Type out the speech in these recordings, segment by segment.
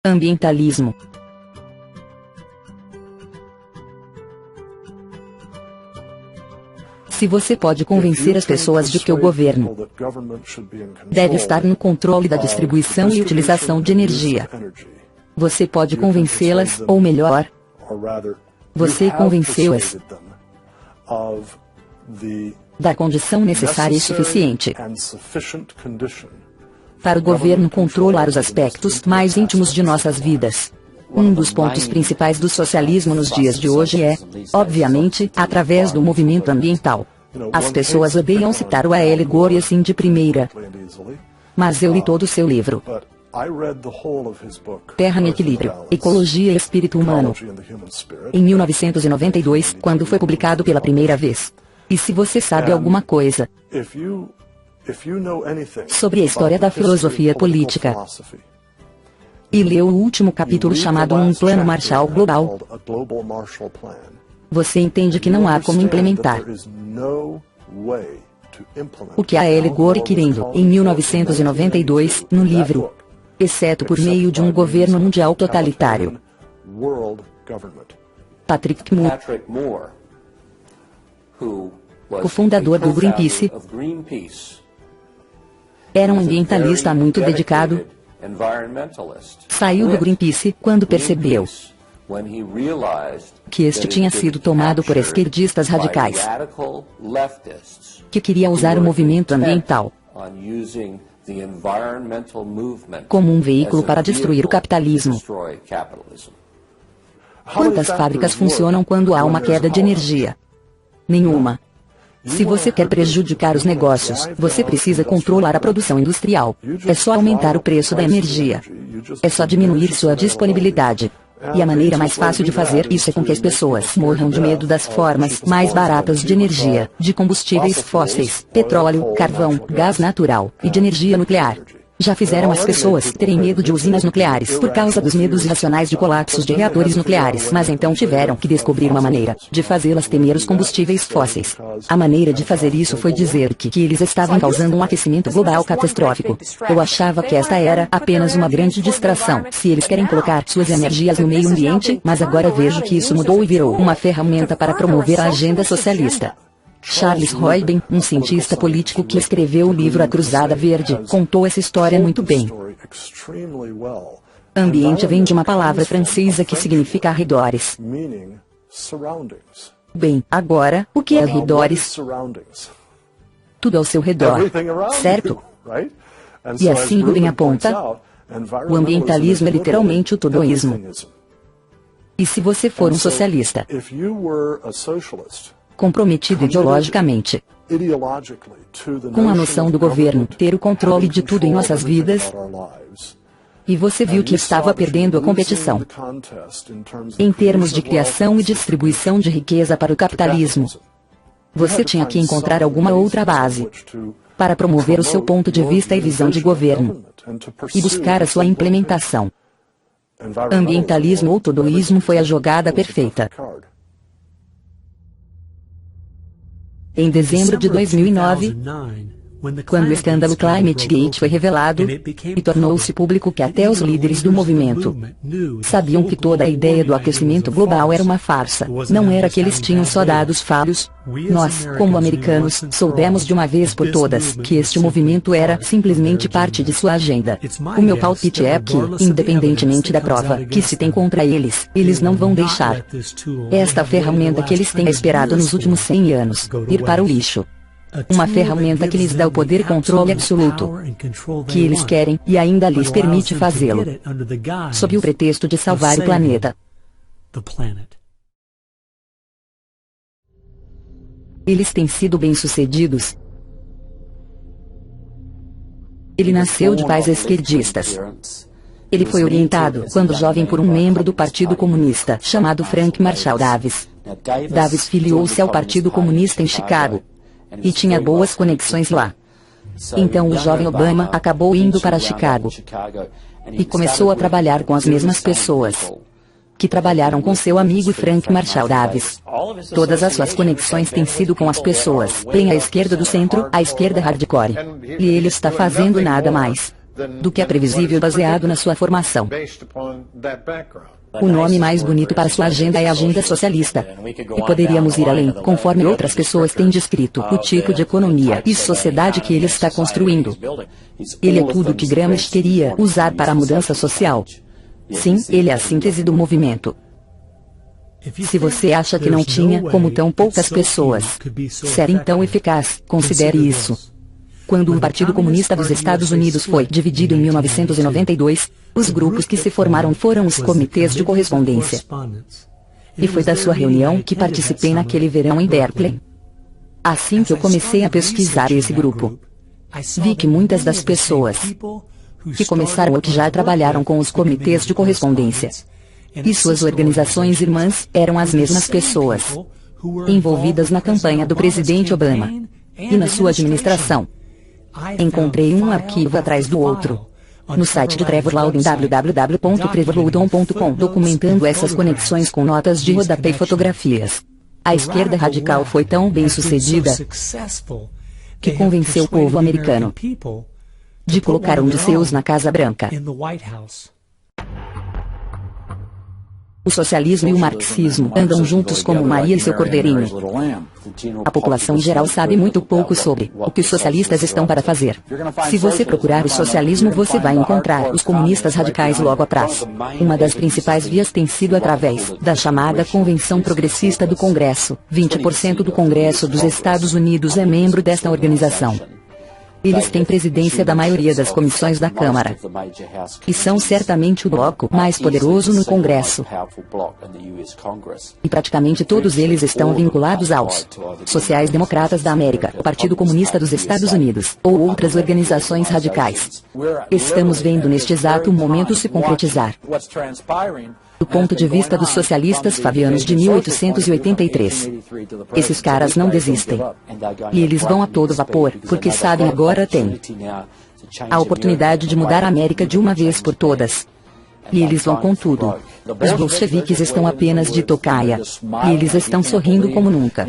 Ambientalismo. Se você pode convencer as pessoas de que o governo deve estar no controle da distribuição e utilização de energia, você pode convencê-las, ou melhor, você convenceu-as da condição necessária e suficiente para o governo controlar os aspectos mais íntimos de nossas vidas. Um dos pontos principais do socialismo nos dias de hoje é, obviamente, através do movimento ambiental. As pessoas odeiam citar o A.L. Gore assim de primeira, mas eu li todo o seu livro, Terra em Equilíbrio, Ecologia e Espírito Humano, em 1992, quando foi publicado pela primeira vez. E se você sabe alguma coisa sobre a história da filosofia política, e leu o último capítulo chamado Um Plano Marshall Global, você entende que não há como implementar o que A.L. Gore querendo, em 1992, no livro, exceto por meio de um governo mundial totalitário. Patrick Moore, o fundador do Greenpeace, era um ambientalista muito dedicado. Saiu do Greenpeace quando percebeu que este tinha sido tomado por esquerdistas radicais que queriam usar o movimento ambiental como um veículo para destruir o capitalismo. Quantas fábricas funcionam quando há uma queda de energia? Nenhuma. Se você quer prejudicar os negócios, você precisa controlar a produção industrial. É só aumentar o preço da energia. É só diminuir sua disponibilidade. E a maneira mais fácil de fazer isso é com que as pessoas morram de medo das formas mais baratas de energia, de combustíveis fósseis, petróleo, carvão, gás natural e de energia nuclear. Já fizeram as pessoas terem medo de usinas nucleares por causa dos medos irracionais de colapsos de reatores nucleares, mas então tiveram que descobrir uma maneira de fazê-las temer os combustíveis fósseis. A maneira de fazer isso foi dizer que eles estavam causando um aquecimento global catastrófico. Eu achava que esta era apenas uma grande distração, se eles querem colocar suas energias no meio ambiente, mas agora vejo que isso mudou e virou uma ferramenta para promover a agenda socialista. Charles Royben, um cientista político que escreveu o livro A Cruzada Verde, contou essa história muito bem. Ambiente vem de uma palavra francesa que significa arredores. Bem, agora, o que é arredores? Tudo ao seu redor, certo? E assim Rubin aponta, o ambientalismo é literalmente o todoísmo. E se você for um socialista comprometido ideologicamente com a noção do governo ter o controle de tudo em nossas vidas, e você viu que estava perdendo a competição em termos de criação e distribuição de riqueza para o capitalismo, você tinha que encontrar alguma outra base para promover o seu ponto de vista e visão de governo e buscar a sua implementação. Ambientalismo ou todoísmo foi a jogada perfeita. Em dezembro de 2009, quando o escândalo Climate Gate foi revelado, e tornou-se público que até os líderes do movimento sabiam que toda a ideia do aquecimento global era uma farsa, não era que eles tinham só dados falhos. Nós, como americanos, soubemos de uma vez por todas que este movimento era simplesmente parte de sua agenda. O meu palpite é que, independentemente da prova que se tem contra eles, eles não vão deixar esta ferramenta que eles têm esperado nos últimos 100 anos ir para o lixo. Uma ferramenta que lhes dá o poder e controle absoluto que eles querem e ainda lhes permite fazê-lo sob o pretexto de salvar o planeta. Eles têm sido bem-sucedidos. Ele nasceu de pais esquerdistas. Ele foi orientado, quando jovem, por um membro do Partido Comunista chamado Frank Marshall Davis. Davis filiou-se ao Partido Comunista em Chicago e tinha boas conexões lá. Então o jovem Obama acabou indo para Chicago e começou a trabalhar com as mesmas pessoas que trabalharam com seu amigo Frank Marshall Davis. Todas as suas conexões têm sido com as pessoas, bem à esquerda do centro, à esquerda hardcore. E ele está fazendo nada mais do que é previsível baseado na sua formação. O nome mais bonito para sua agenda é Agenda Socialista. E poderíamos ir além, conforme outras pessoas têm descrito, o tipo de economia e sociedade que ele está construindo. Ele é tudo o que Gramsci queria usar para a mudança social. Sim, ele é a síntese do movimento. Se você acha que não tinha como tão poucas pessoas ser tão eficaz, considere isso. Quando o Partido Comunista dos Estados Unidos foi dividido em 1992, os grupos que se formaram foram os comitês de correspondência. E foi da sua reunião que participei naquele verão em Berkeley. Assim que eu comecei a pesquisar esse grupo, vi que muitas das pessoas que começaram ou que já trabalharam com os comitês de correspondência e suas organizações irmãs eram as mesmas pessoas envolvidas na campanha do presidente Obama e na sua administração. Encontrei um arquivo atrás do outro no site de Trevor Loudon, www.trevorloudon.com, documentando essas conexões com notas de rodapé e fotografias. A esquerda radical foi tão bem sucedida que convenceu o povo americano de colocar um de seus na Casa Branca. O socialismo e o marxismo andam juntos como Maria e seu cordeirinho. A população geral sabe muito pouco sobre o que os socialistas estão para fazer. Se você procurar o socialismo, você vai encontrar os comunistas radicais logo atrás. Uma das principais vias tem sido através da chamada Convenção Progressista do Congresso. 20% do Congresso dos Estados Unidos é membro desta organização. Eles têm presidência da maioria das comissões da Câmara. E são certamente o bloco mais poderoso no Congresso. E praticamente todos eles estão vinculados aos sociais-democratas da América, o Partido Comunista dos Estados Unidos, ou outras organizações radicais. Estamos vendo neste exato momento se concretizar. Do ponto de vista dos socialistas fabianos de 1883. Esses caras não desistem. E eles vão a todo vapor, porque sabem agora têm a oportunidade de mudar a América de uma vez por todas. E eles vão com tudo. Os bolcheviques estão apenas de tocaia. E eles estão sorrindo como nunca.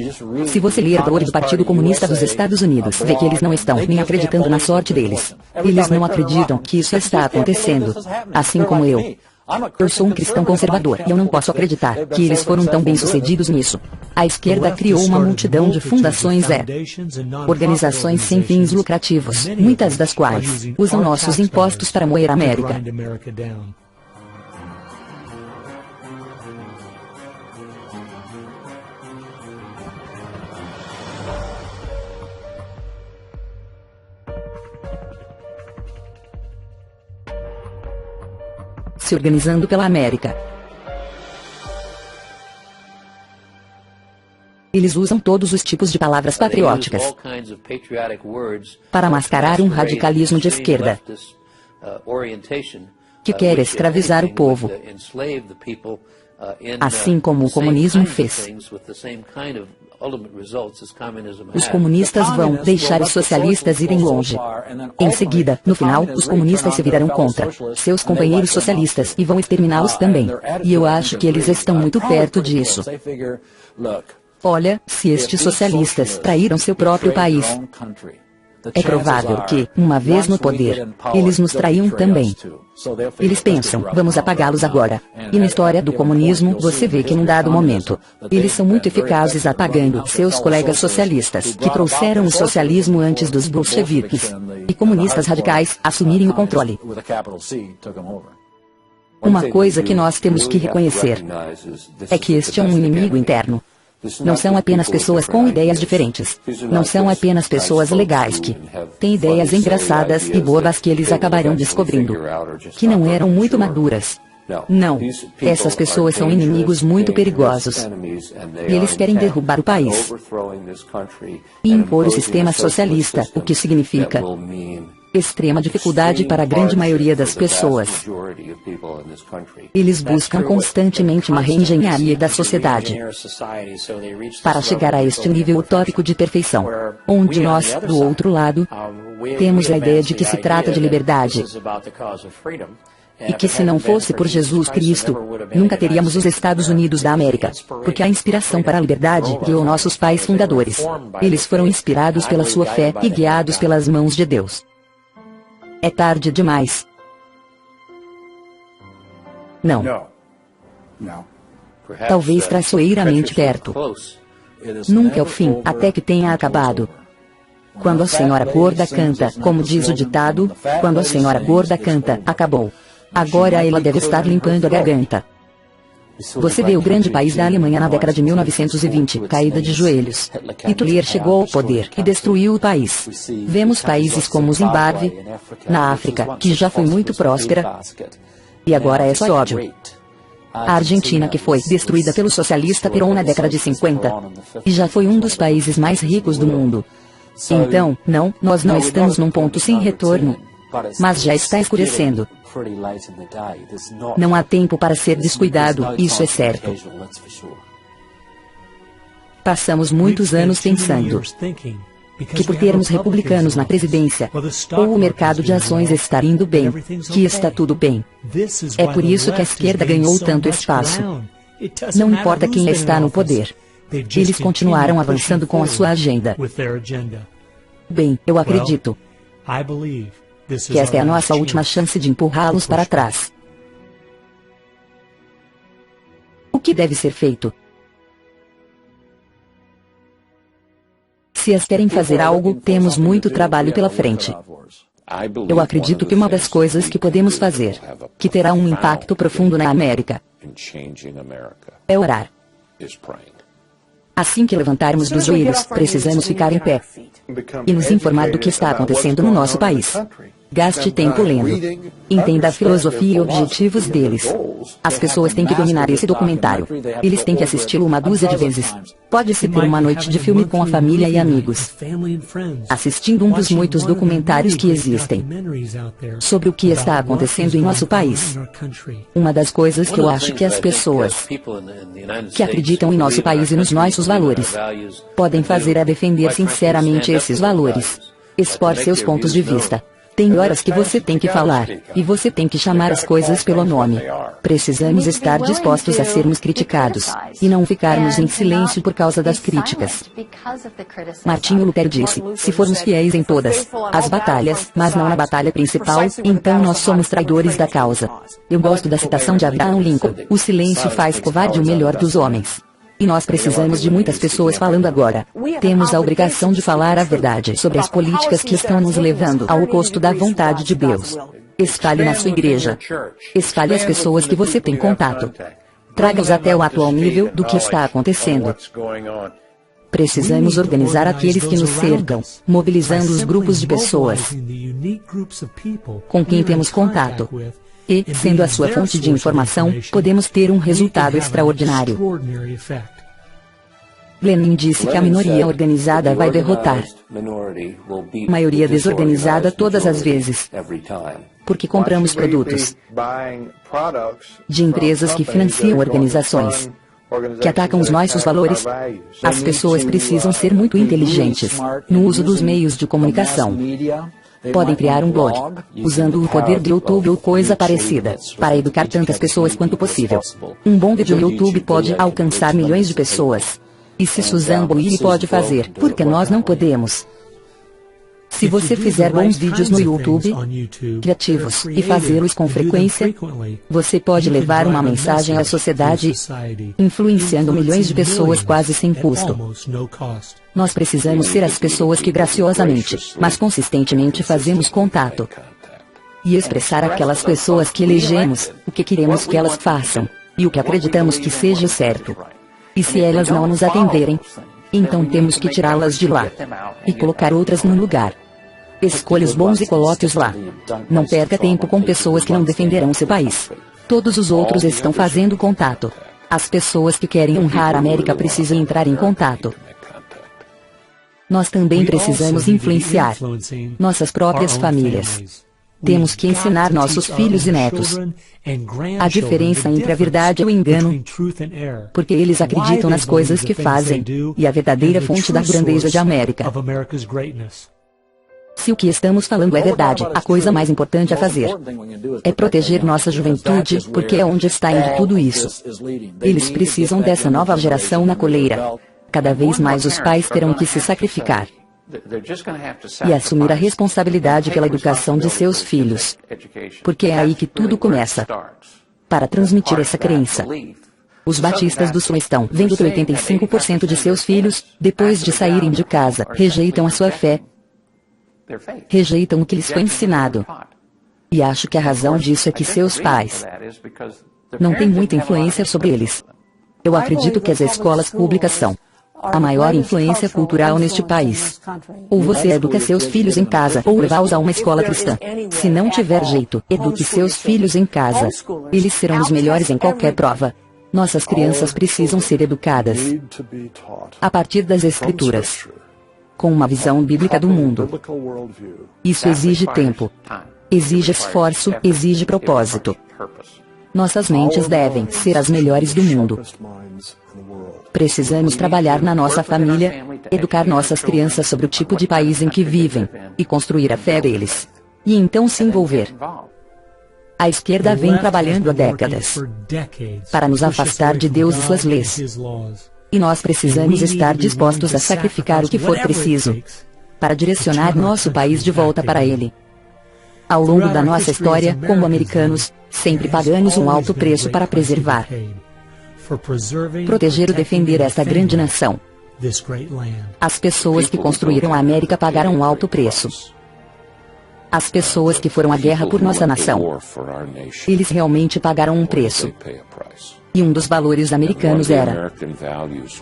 Se você ler a glória do Partido Comunista dos Estados Unidos, vê que eles não estão nem acreditando na sorte deles. Eles não acreditam que isso está acontecendo. Assim como eu. Eu sou um cristão conservador e eu não posso acreditar que eles foram tão bem-sucedidos nisso. A esquerda criou uma multidão de fundações organizações sem fins lucrativos, muitas das quais usam nossos impostos para moer a América. Se organizando pela América. Eles usam todos os tipos de palavras patrióticas para mascarar um radicalismo de esquerda que quer escravizar o povo, assim como o comunismo fez. Os comunistas vão deixar os socialistas irem longe. Em seguida, no final, os comunistas se virarão contra seus companheiros socialistas e vão exterminá-los também. E eu acho que eles estão muito perto disso. Olha, se estes socialistas traíram seu próprio país, é provável que, uma vez no poder, eles nos traiam também. Eles pensam, vamos apagá-los agora. E na história do comunismo, você vê que num dado momento, eles são muito eficazes apagando seus colegas socialistas, que trouxeram o socialismo antes dos bolcheviques e comunistas radicais assumirem o controle. Uma coisa que nós temos que reconhecer é que este é um inimigo interno. Não são apenas pessoas com ideias diferentes. Não são apenas pessoas legais que têm ideias engraçadas e bobas que eles acabarão descobrindo que não eram muito maduras. Não. Essas pessoas são inimigos muito perigosos. E eles querem derrubar o país e impor o sistema socialista, o que significa extrema dificuldade para a grande maioria das pessoas. Eles buscam constantemente uma reengenharia da sociedade para chegar a este nível utópico de perfeição, onde nós, do outro lado, temos a ideia de que se trata de liberdade. E que se não fosse por Jesus Cristo, nunca teríamos os Estados Unidos da América, porque a inspiração para a liberdade guiou nossos pais fundadores. Eles foram inspirados pela sua fé e guiados pelas mãos de Deus. É tarde demais. Não. Talvez traiçoeiramente perto. Nunca é o fim, até que tenha acabado. Quando a senhora gorda canta, como diz o ditado, quando a senhora gorda canta, acabou. Agora ela deve estar limpando a garganta. Você vê o grande país da Alemanha na década de 1920, caída de joelhos. Hitler chegou ao poder e destruiu o país. Vemos países como Zimbábue, na África, que já foi muito próspera, e agora é só ódio. A Argentina, que foi destruída pelo socialista Perón na década de 50, e já foi um dos países mais ricos do mundo. Então, não, nós não estamos num ponto sem retorno, mas já está escurecendo. Não há tempo para ser descuidado, isso é certo. Passamos muitos anos pensando que por termos republicanos na presidência, ou o mercado de ações estar indo bem, que está tudo bem. É por isso que a esquerda ganhou tanto espaço. Não importa quem está no poder. Eles continuaram avançando com a sua agenda. Bem, eu acredito que esta é a nossa última chance de empurrá-los para trás. O que deve ser feito? Se eles querem fazer algo, temos muito trabalho pela frente. Eu acredito que uma das coisas que podemos fazer, que terá um impacto profundo na América, é orar. Assim que levantarmos dos joelhos, precisamos ficar em pé e nos informar do que está acontecendo no nosso país. Gaste tempo lendo. Entenda a filosofia e objetivos deles. As pessoas têm que dominar esse documentário. Eles têm que assisti-lo uma dúzia de vezes. Pode-se ter uma noite de filme com a família e amigos, assistindo um dos muitos documentários que existem sobre o que está acontecendo em nosso país. Uma das coisas que eu acho que as pessoas que acreditam em nosso país e nos nossos valores podem fazer é defender sinceramente esses valores. Expor seus pontos de vista. Tem horas que você tem que falar, e você tem que chamar as coisas pelo nome. Precisamos estar dispostos a sermos criticados, e não ficarmos em silêncio por causa das críticas. Martinho Lutero disse, se formos fiéis em todas as batalhas, mas não na batalha principal, então nós somos traidores da causa. Eu gosto da citação de Abraham Lincoln, o silêncio faz covarde o melhor dos homens. E nós precisamos de muitas pessoas falando agora. Temos a obrigação de falar a verdade sobre as políticas que estão nos levando ao oposto da vontade de Deus. Espalhe na sua igreja. Espalhe as pessoas que você tem contato. Traga-os até o atual nível do que está acontecendo. Precisamos organizar aqueles que nos cercam, mobilizando os grupos de pessoas com quem temos contato. E, sendo a sua fonte de informação, podemos ter um resultado extraordinário. Lenin disse que a minoria organizada vai derrotar a maioria desorganizada todas as vezes, porque compramos produtos de empresas que financiam organizações que atacam os nossos valores. As pessoas precisam ser muito inteligentes no uso dos meios de comunicação. Podem criar um blog, usando o poder do YouTube ou coisa parecida, para educar tantas pessoas quanto possível. Um bom vídeo no YouTube pode alcançar milhões de pessoas. E se Susan Boyle pode fazer, por que nós não podemos? Se você fizer bons vídeos no YouTube, criativos, e fazê-los com frequência, você pode levar uma mensagem à sociedade, influenciando milhões de pessoas quase sem custo. Nós precisamos ser as pessoas que graciosamente, mas consistentemente fazemos contato. E expressar àquelas pessoas que elegemos, o que queremos que elas façam, e o que acreditamos que seja certo. E se elas não nos atenderem, então temos que tirá-las de lá e colocar outras no lugar. Escolha os bons e coloque-os lá. Não perca tempo com pessoas que não defenderão seu país. Todos os outros estão fazendo contato. As pessoas que querem honrar a América precisam entrar em contato. Nós também precisamos influenciar nossas próprias famílias. Temos que ensinar nossos filhos e netos a diferença entre a verdade e o engano, porque eles acreditam nas coisas que fazem, e a verdadeira fonte da grandeza de América. Se o que estamos falando é verdade, a coisa mais importante a fazer é proteger nossa juventude, porque é onde está indo tudo isso. Eles precisam dessa nova geração na coleira. Cada vez mais os pais terão que se sacrificar. e assumir a responsabilidade pela educação de seus filhos. Porque é aí que tudo começa. Para transmitir essa crença, os batistas do Sul estão vendo que 85% de seus filhos, depois de saírem de casa, rejeitam a sua fé, rejeitam o que lhes foi ensinado. E acho que a razão disso é que seus pais não têm muita influência sobre eles. Eu acredito que as escolas públicas são a maior influência cultural neste país. Ou você educa seus filhos em casa, ou leva-os a uma escola cristã. Se não tiver jeito, eduque seus filhos em casa. Eles serão os melhores em qualquer prova. Nossas crianças precisam ser educadas a partir das Escrituras, com uma visão bíblica do mundo. Isso exige tempo, exige esforço, exige propósito. Nossas mentes devem ser as melhores do mundo. Precisamos trabalhar na nossa família, educar nossas crianças sobre o tipo de país em que vivem, e construir a fé deles. E então se envolver. A esquerda vem trabalhando há décadas para nos afastar de Deus e suas leis. E nós precisamos estar dispostos a sacrificar o que for preciso para direcionar nosso país de volta para Ele. Ao longo da nossa história, como americanos, sempre pagamos um alto preço para preservar, proteger e defender esta grande nação. As pessoas que construíram a América pagaram um alto preço. As pessoas que foram à guerra por nossa nação, eles realmente pagaram um preço. E um dos valores americanos era: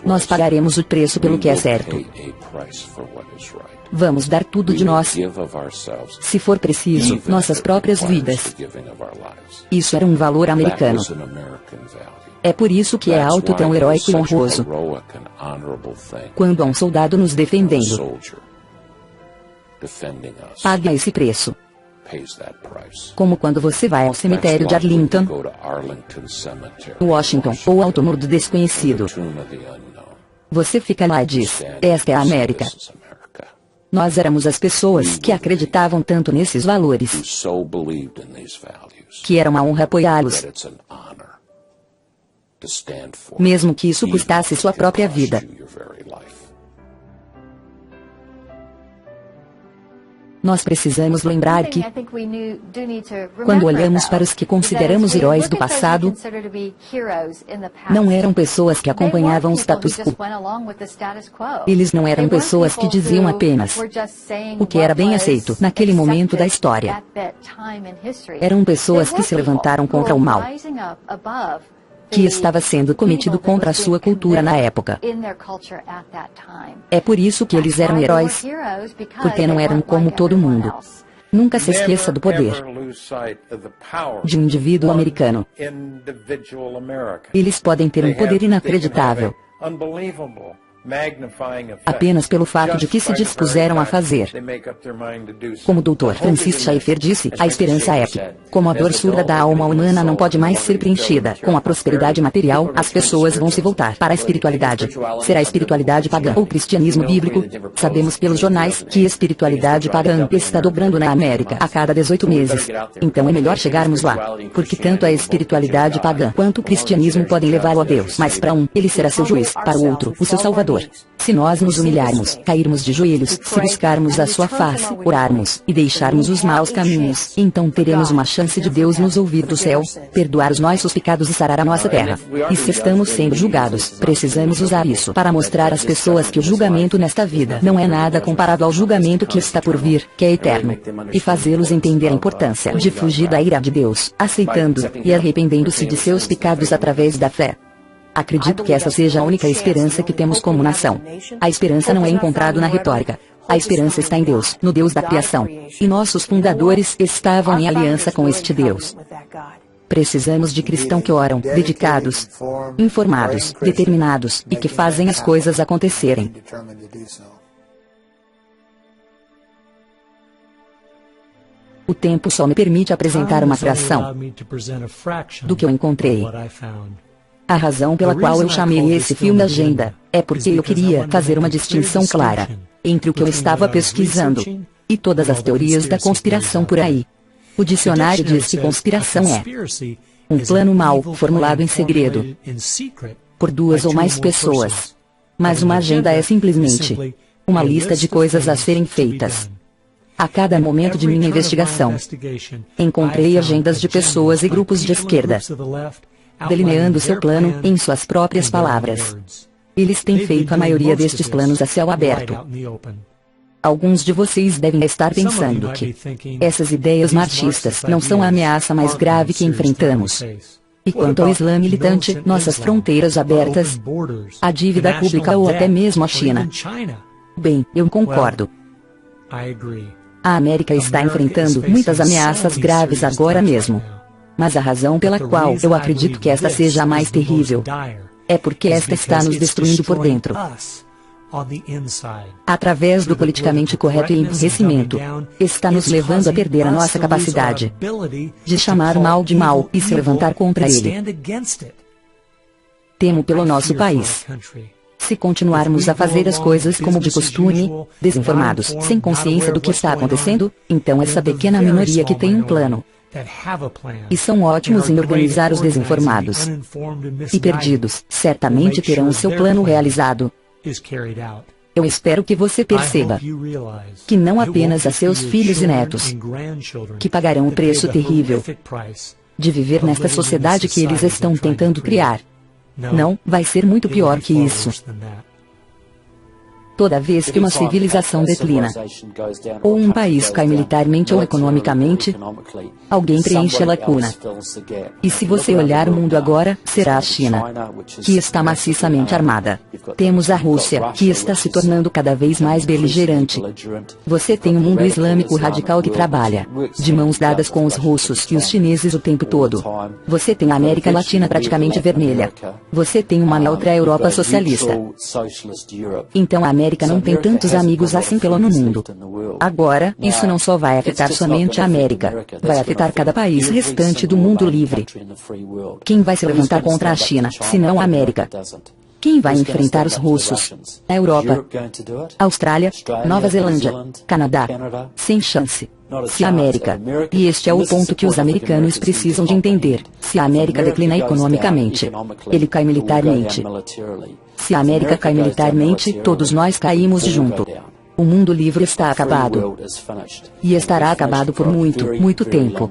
nós pagaremos o preço pelo que é certo. Vamos dar tudo de nós, se for preciso, nossas próprias vidas. Isso era um valor americano. É por isso que é alto, tão heróico e honroso quando há um soldado nos defendendo. Pague esse preço. Como quando você vai ao cemitério de Arlington, Washington, ou ao túmulo do desconhecido. Você fica lá e diz: esta é a América. Nós éramos as pessoas que acreditavam tanto nesses valores, que era uma honra apoiá-los, mesmo que isso custasse sua própria vida. Nós precisamos lembrar que, quando olhamos para os que consideramos heróis do passado, não eram pessoas que acompanhavam o status quo. Eles não eram pessoas que diziam apenas o que era bem aceito naquele momento da história. Eram pessoas que se levantaram contra o mal que estava sendo cometido contra a sua cultura na época. É por isso que eles eram heróis, porque não eram como todo mundo. Nunca se esqueça do poder de um indivíduo americano. Eles podem ter um poder inacreditável, apenas pelo fato de que se dispuseram a fazer. Como o Dr. Francis Schaeffer disse, a esperança é que, como a dor surda da alma humana não pode mais ser preenchida com a prosperidade material, as pessoas vão se voltar para a espiritualidade. Será a espiritualidade pagã ou cristianismo bíblico? Sabemos pelos jornais que a espiritualidade pagã está dobrando na América a cada 18 meses. Então é melhor chegarmos lá, porque tanto a espiritualidade pagã quanto o cristianismo podem levá-lo a Deus. Mas para um, ele será seu juiz, para o outro, o seu salvador. Se nós nos humilharmos, cairmos de joelhos, se buscarmos a sua face, orarmos, e deixarmos os maus caminhos, então teremos uma chance de Deus nos ouvir do céu, perdoar os nossos pecados e sarar a nossa terra. E se estamos sendo julgados, precisamos usar isso para mostrar às pessoas que o julgamento nesta vida não é nada comparado ao julgamento que está por vir, que é eterno. E fazê-los entender a importância de fugir da ira de Deus, aceitando e arrependendo-se de seus pecados através da fé. Acredito que essa seja a única esperança que temos como nação. A esperança não é encontrada na retórica. A esperança está em Deus, no Deus da criação. E nossos fundadores estavam em aliança com este Deus. Precisamos de cristãos que oram, dedicados, informados, determinados, e que fazem as coisas acontecerem. O tempo só me permite apresentar uma fração do que eu encontrei. A razão pela qual eu chamei esse filme Agenda é porque eu queria fazer uma distinção clara entre o que eu estava pesquisando e todas as teorias da conspiração por aí. O dicionário diz que conspiração é um plano mal formulado em segredo por duas ou mais pessoas. Mas uma agenda é simplesmente Uma lista de coisas a serem feitas. A cada momento de minha investigação, encontrei agendas de pessoas e grupos de esquerda, delineando seu plano em suas próprias palavras. Eles têm feito a maioria destes planos a céu aberto. Alguns de vocês devem estar pensando que essas ideias marxistas não são a ameaça mais grave que enfrentamos. E quanto ao Islã militante, nossas fronteiras abertas, a dívida pública ou até mesmo a China. Bem, eu concordo. A América está enfrentando muitas ameaças graves agora mesmo. Mas a razão pela qual eu acredito que esta seja a mais terrível é porque esta está nos destruindo por dentro. Através do politicamente correto e emburrecimento, está nos levando a perder a nossa capacidade de chamar o mal de mal e se levantar contra ele. Temo pelo nosso país. Se continuarmos a fazer as coisas como de costume, desinformados, sem consciência do que está acontecendo, então essa pequena minoria que tem um plano, e são ótimos em organizar os desinformados e perdidos, certamente terão o seu plano realizado. Eu espero que você perceba que não apenas a seus filhos e netos que pagarão o preço terrível de viver nesta sociedade que eles estão tentando criar. Não, vai ser muito pior que isso. Toda vez que uma civilização declina, ou um país cai militarmente ou economicamente, alguém preenche a lacuna. E se você olhar o mundo agora, será a China, que está maciçamente armada. Temos a Rússia, que está se tornando cada vez mais beligerante. Você tem o mundo islâmico radical que trabalha de mãos dadas com os russos e os chineses o tempo todo. Você tem a América Latina praticamente vermelha. Você tem uma neutra Europa socialista. Então a América não tem tantos amigos assim pelo mundo. Agora, isso não só vai afetar somente a América, vai afetar cada país restante do mundo livre. Quem vai se levantar contra a China, se não a América? Quem vai enfrentar os russos? A Europa, Austrália, Nova Zelândia, Canadá. Sem chance. Se a América, e este é o ponto que os americanos precisam de entender, se a América declina economicamente, ele cai militarmente. Se a América cai militarmente, todos nós caímos junto. O mundo livre está acabado. E estará acabado por muito, muito tempo.